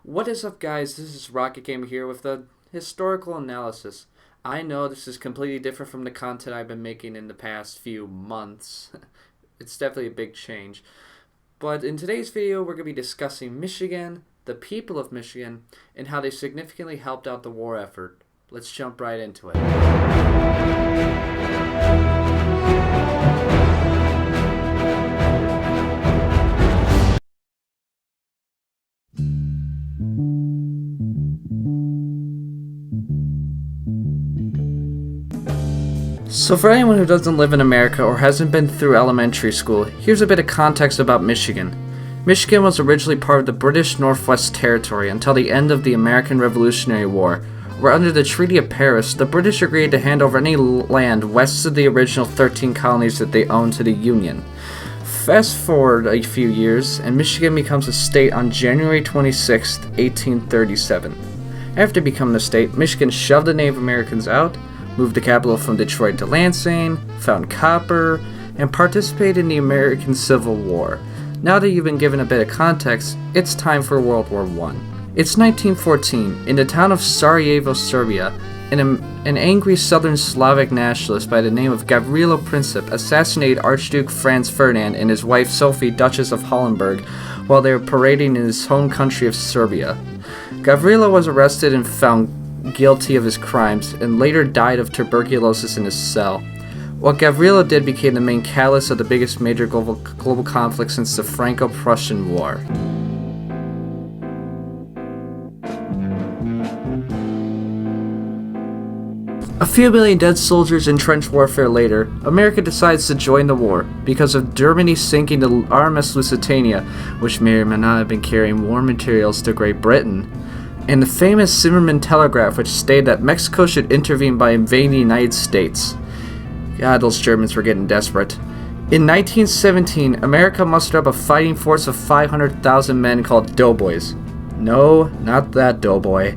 What is up, guys? This is Rocket Gamer here with the historical analysis. I know this is completely different from the content I've been making in the past few months. It's definitely a big change. But in today's video, we're going to be discussing Michigan, the people of Michigan, and how they significantly helped out the war effort. Let's jump right into it. So for anyone who doesn't live in America or hasn't been through elementary school, here's a bit of context about Michigan. Michigan was originally part of the British Northwest Territory until the end of the American Revolutionary War, where under the Treaty of Paris, the British agreed to hand over any land west of the original 13 colonies that they owned to the Union. Fast forward a few years, and Michigan becomes a state on January 26, 1837. After becoming a state, Michigan shoved the Native Americans out, moved the capital from Detroit to Lansing, found copper, and participated in the American Civil War. Now that you've been given a bit of context, it's time for World War I. It's 1914. In the town of Sarajevo, Serbia, an angry Southern Slavic nationalist by the name of Gavrilo Princip assassinated Archduke Franz Ferdinand and his wife Sophie, Duchess of Hallenberg, while they were parading in his home country of Serbia. Gavrilo was arrested and found guilty of his crimes, and later died of tuberculosis in his cell. What Gavrilo did became the main catalyst of the biggest major global conflict since the Franco-Prussian War. A few million dead soldiers in trench warfare later, America decides to join the war because of Germany sinking the RMS Lusitania, which may or may not have been carrying war materials to Great Britain, and the famous Zimmerman Telegraph, which stated that Mexico should intervene by invading the United States. God, those Germans were getting desperate. In 1917, America mustered up a fighting force of 500,000 men called Doughboys. No, not that doughboy.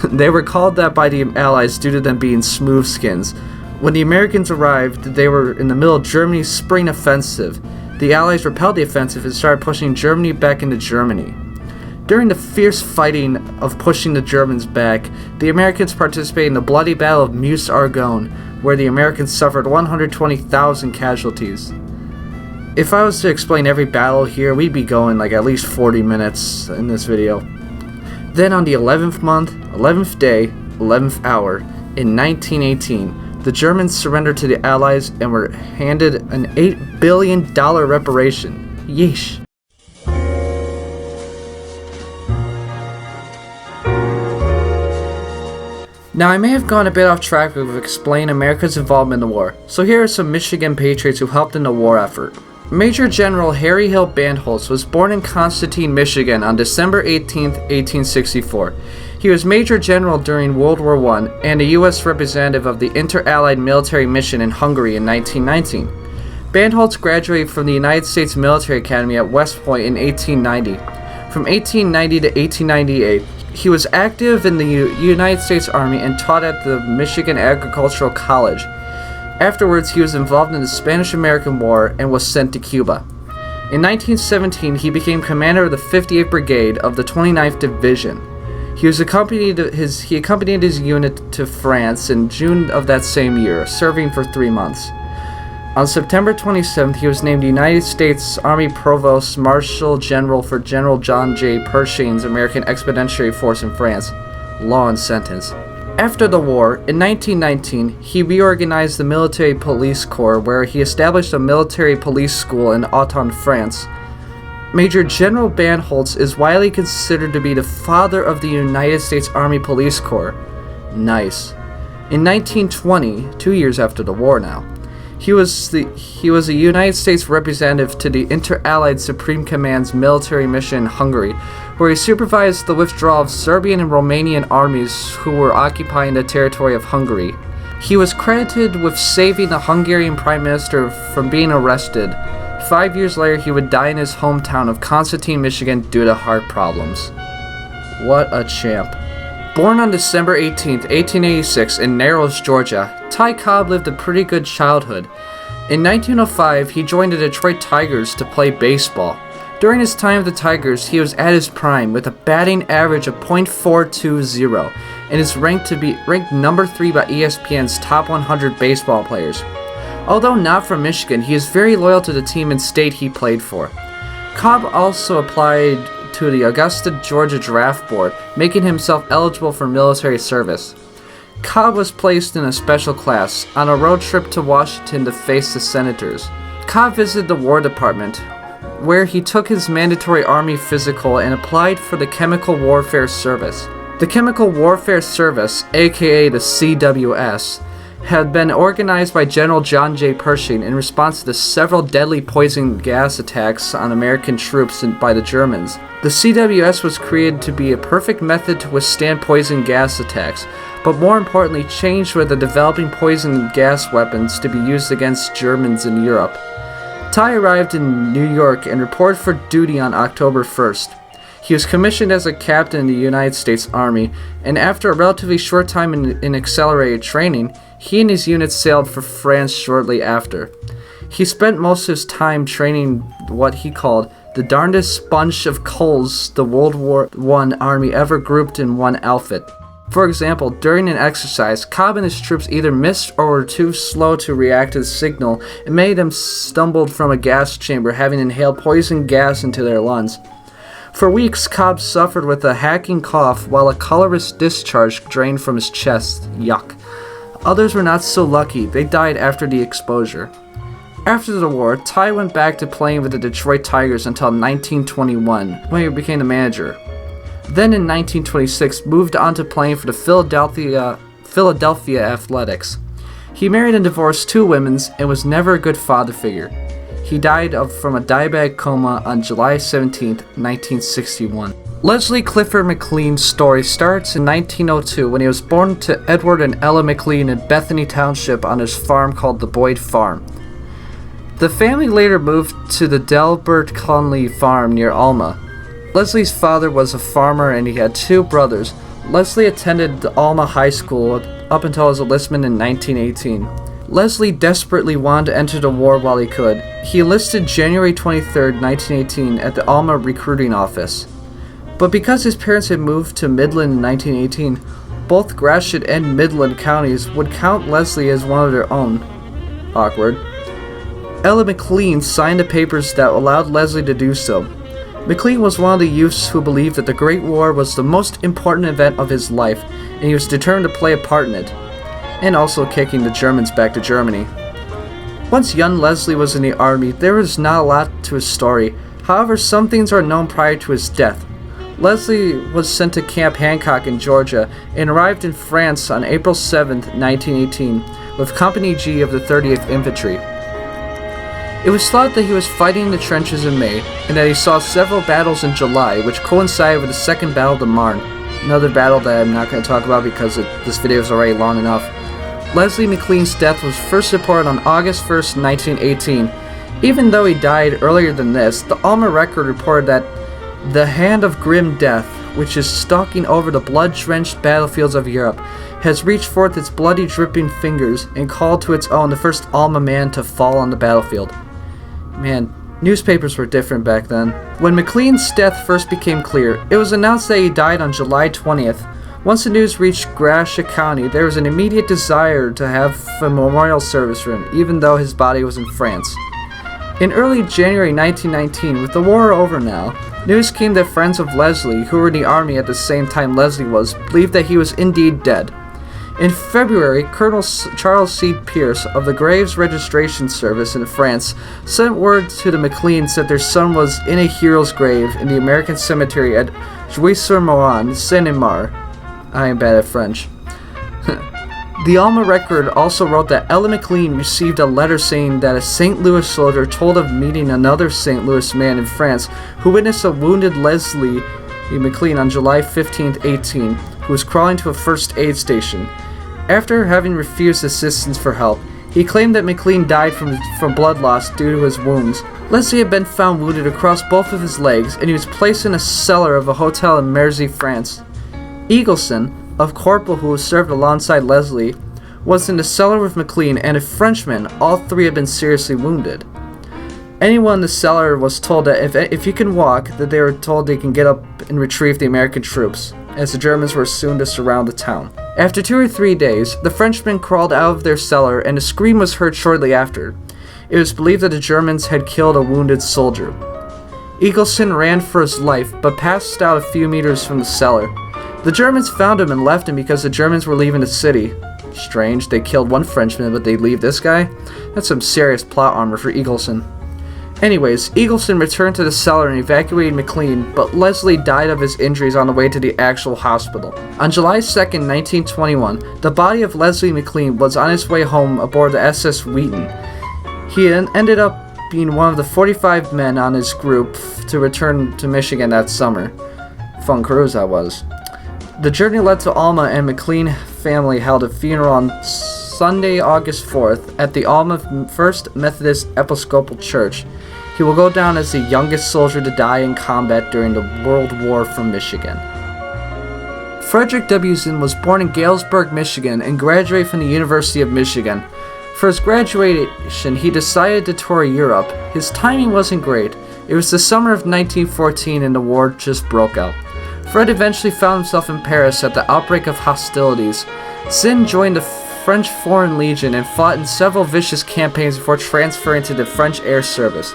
They were called that by the Allies due to them being smoothskins. When the Americans arrived, they were in the middle of Germany's spring offensive. The Allies repelled the offensive and started pushing Germany back into Germany. During the fierce fighting of pushing the Germans back, the Americans participated in the bloody Battle of Meuse-Argonne, where the Americans suffered 120,000 casualties. If I was to explain every battle here, we'd be going like at least 40 minutes in this video. Then on the 11th month, 11th day, 11th hour, in 1918, the Germans surrendered to the Allies and were handed an $8 billion reparation. Yeesh. Now, I may have gone a bit off track of explaining America's involvement in the war, so here are some Michigan patriots who helped in the war effort. Major General Harry Hill Bandholtz was born in Constantine, Michigan on December 18, 1864. He was Major General during World War I and a U.S. representative of the Inter-Allied Military Mission in Hungary in 1919. Bandholtz graduated from the United States Military Academy at West Point in 1890. From 1890 to 1898, he was active in the United States Army and taught at the Michigan Agricultural College. Afterwards, he was involved in the Spanish-American War and was sent to Cuba. In 1917, he became commander of the 58th Brigade of the 29th Division. He accompanied his unit to France in June of that same year, serving for 3 months. On September 27th, he was named United States Army Provost Marshal General for General John J. Pershing's American Expeditionary Force in France. Law and sentence. After the war, in 1919, he reorganized the Military Police Corps, where he established a military police school in Autun, France. Major General Bandholtz is widely considered to be the father of the United States Army Police Corps. Nice. In 1920, 2 years after the war now, he was a United States representative to the Inter-Allied Supreme Command's military mission in Hungary, where he supervised the withdrawal of Serbian and Romanian armies who were occupying the territory of Hungary. He was credited with saving the Hungarian Prime Minister from being arrested. 5 years later, he would die in his hometown of Constantine, Michigan due to heart problems. What a champ. Born on December 18, 1886 in Narrows, Georgia, Ty Cobb lived a pretty good childhood. In 1905, he joined the Detroit Tigers to play baseball. During his time with the Tigers, he was at his prime with a batting average of .420 and is ranked number 3 by ESPN's top 100 baseball players. Although not from Michigan, he is very loyal to the team and state he played for. Cobb also applied to the Augusta, Georgia Draft Board, making himself eligible for military service. Cobb was placed in a special class on a road trip to Washington to face the Senators. Cobb visited the War Department, where he took his mandatory Army physical and applied for the Chemical Warfare Service. The Chemical Warfare Service, aka the CWS, had been organized by General John J. Pershing in response to the several deadly poison gas attacks on American troops by the Germans. The CWS was created to be a perfect method to withstand poison gas attacks, but more importantly changed with the developing poison gas weapons to be used against Germans in Europe. Ty arrived in New York and reported for duty on October 1st. He was commissioned as a captain in the United States Army, and after a relatively short time in accelerated training, he and his unit sailed for France shortly after. He spent most of his time training what he called the darndest bunch of culls the World War I Army ever grouped in one outfit. For example, during an exercise, Cobb and his troops either missed or were too slow to react to the signal, and many of them stumbled from a gas chamber, having inhaled poison gas into their lungs. For weeks, Cobb suffered with a hacking cough while a colorless discharge drained from his chest. Yuck. Others were not so lucky. They died after the exposure. After the war, Ty went back to playing with the Detroit Tigers until 1921, when he became the manager. Then in 1926, moved on to playing for the Philadelphia Athletics. He married and divorced 2 women and was never a good father figure. He died from a diabetic coma on July 17, 1961. Leslie Clifford McLean's story starts in 1902 when he was born to Edward and Ella McLean in Bethany Township on his farm called the Boyd Farm. The family later moved to the Delbert Conley Farm near Alma. Leslie's father was a farmer and he had 2 brothers. Leslie attended the Alma High School up until his enlistment in 1918. Leslie desperately wanted to enter the war while he could. He enlisted January 23, 1918 at the Alma recruiting office. But because his parents had moved to Midland in 1918, both Gratiot and Midland counties would count Leslie as one of their own. Awkward. Ella McLean signed the papers that allowed Leslie to do so. McLean was one of the youths who believed that the Great War was the most important event of his life, and he was determined to play a part in it, and also kicking the Germans back to Germany. Once young Leslie was in the army, there was not a lot to his story. However, some things are known prior to his death. Leslie was sent to Camp Hancock in Georgia and arrived in France on April 7, 1918, with Company G of the 30th Infantry. It was thought that he was fighting in the trenches in May, and that he saw several battles in July, which coincided with the Second Battle of the Marne, another battle that I'm not going to talk about because this video is already long enough. Leslie McLean's death was first reported on August 1, 1918. Even though he died earlier than this, the Alma Record reported that the hand of grim death, which is stalking over the blood-drenched battlefields of Europe, has reached forth its bloody dripping fingers and called to its own the first Alma man to fall on the battlefield. Man, newspapers were different back then. When McLean's death first became clear, it was announced that he died on July 20th. Once the news reached Gratiot County, there was an immediate desire to have a memorial service for him, even though his body was in France. In early January 1919, with the war over now, news came that friends of Leslie, who were in the army at the same time Leslie was, believed that he was indeed dead. In February, Colonel Charles C. Pierce of the Graves Registration Service in France sent word to the McLeans that their son was in a hero's grave in the American cemetery at Jouy-sur-Marne, Seine-et-Marne. I am bad at French. The Alma Record also wrote that Ella McLean received a letter saying that a St. Louis soldier told of meeting another St. Louis man in France who witnessed a wounded Leslie McLean on July 15, 18, who was crawling to a first aid station. After having refused assistance for help, he claimed that McLean died from blood loss due to his wounds. Leslie had been found wounded across both of his legs, and he was placed in a cellar of a hotel in Mersey, France. Eagleson, a corporal who served alongside Leslie, was in the cellar with McLean and a Frenchman. All 3 had been seriously wounded. Anyone in the cellar was told that if he can walk, that they were told they can get up and retrieve the American troops, as the Germans were soon to surround the town. After 2 or 3 days, the Frenchmen crawled out of their cellar and a scream was heard shortly after. It was believed that the Germans had killed a wounded soldier. Eagleson ran for his life, but passed out a few meters from the cellar. The Germans found him and left him because the Germans were leaving the city. Strange, they killed one Frenchman, but they leave this guy? That's some serious plot armor for Eagleson. Anyways, Eagleson returned to the cellar and evacuated McLean, but Leslie died of his injuries on the way to the actual hospital. On July 2nd, 1921, the body of Leslie McLean was on his way home aboard the SS Wheaton. He ended up being one of the 45 men on his group to return to Michigan that summer. Fun cruise that was. The journey led to Alma, and McLean family held a funeral on Sunday, August 4th at the Alma First Methodist Episcopal Church. He will go down as the youngest soldier to die in combat during the World War from Michigan. Frederick W. Zinn was born in Galesburg, Michigan, and graduated from the University of Michigan. For his graduation, he decided to tour Europe. His timing wasn't great. It was the summer of 1914 and the war just broke out. Fred eventually found himself in Paris at the outbreak of hostilities. Zinn joined the French Foreign Legion and fought in several vicious campaigns before transferring to the French Air Service.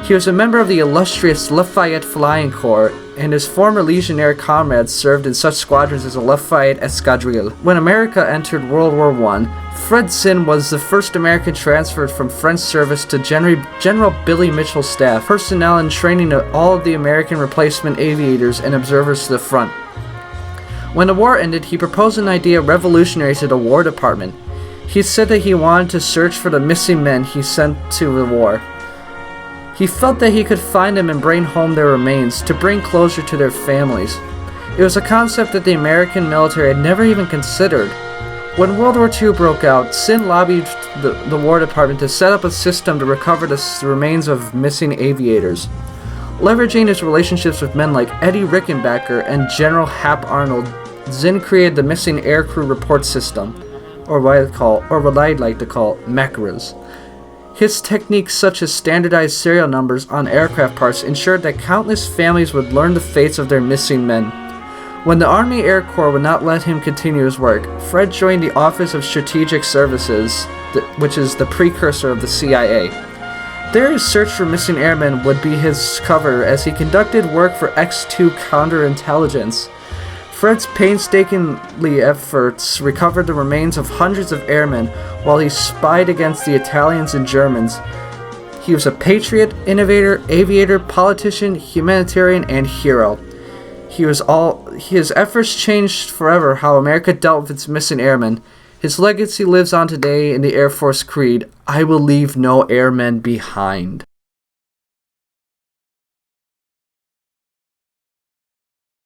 He was a member of the illustrious Lafayette Flying Corps, and his former Legionnaire comrades served in such squadrons as the Lafayette Escadrille. When America entered World War I, Fred Zinn was the first American transferred from French service to General Billy Mitchell's staff, personnel and training of all of the American replacement aviators and observers to the front. When the war ended, he proposed an idea revolutionary to the War Department. He said that he wanted to search for the missing men he sent to the war. He felt that he could find them and bring home their remains to bring closure to their families. It was a concept that the American military had never even considered. When World War II broke out, Zinn lobbied the War Department to set up a system to recover the remains of missing aviators. Leveraging his relationships with men like Eddie Rickenbacker and General Hap Arnold, Zinn created the Missing Aircrew Report System, or what I'd like to call MECRAs. His techniques such as standardized serial numbers on aircraft parts ensured that countless families would learn the fates of their missing men. When the Army Air Corps would not let him continue his work, Fred joined the Office of Strategic Services, which is the precursor of the CIA. There, his search for missing airmen would be his cover as he conducted work for X-2 counterintelligence. Fred's painstaking efforts recovered the remains of hundreds of airmen while he spied against the Italians and Germans. He was a patriot, innovator, aviator, politician, humanitarian, and hero. His efforts changed forever how America dealt with its missing airmen. His legacy lives on today in the Air Force creed, "I will leave no airmen behind."